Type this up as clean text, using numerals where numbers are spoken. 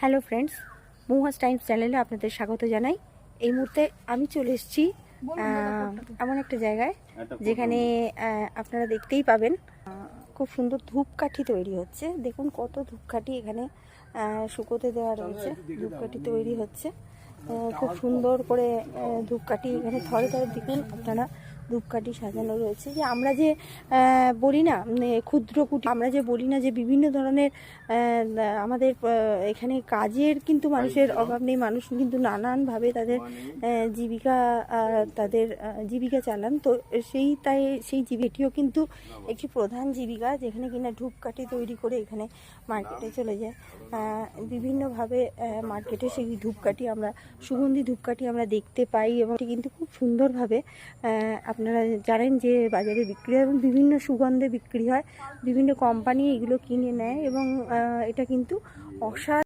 Hello friends, মহুয়াস Times চ্যানেলে আপনাদের স্বাগত জানাই। এই মুহূর্তে আমি চলে এসেছি এমন একটা জায়গায় যেখানে আপনারা দেখতেই পাবেন খুব সুন্দর ধূপকাঠি তৈরি হচ্ছে। দেখুন কত ধূপকাঠি এখানে শুকোতে দেওয়া রয়েছে। ধূপকাঠি তৈরি হচ্ছে খুব সুন্দর করে। ধূপকাঠি এখানে থরে থরে দেখুন আপনারা ধূপকাঠি সাজানো রয়েছে। যে আমরা যে বলি না ক্ষুদ্র কুটির, আমরা যে বলি না যে বিভিন্ন ধরনের আমাদের এখানে কাজের কিন্তু মানুষের অভাব নেই। মানুষ কিন্তু নানানভাবে তাদের জীবিকা চালান। তো সেই জীবিকাটিও কিন্তু একটি প্রধান জীবিকা, যেখানে কিনা ধূপকাঠি তৈরি করে এখানে মার্কেটে চলে যায়। বিভিন্নভাবে মার্কেটে সেই ধূপকাঠি আমরা সুগন্ধি ধূপকাঠি আমরা দেখতে পাই, এবং এটি কিন্তু খুব সুন্দরভাবে আপনারা জানেন যে বাজারে বিক্রি হয় এবং বিভিন্ন সুগন্ধে বিক্রি হয়। বিভিন্ন কোম্পানি এগুলো কিনে নেয় এবং এটা কিন্তু অসাধারণ।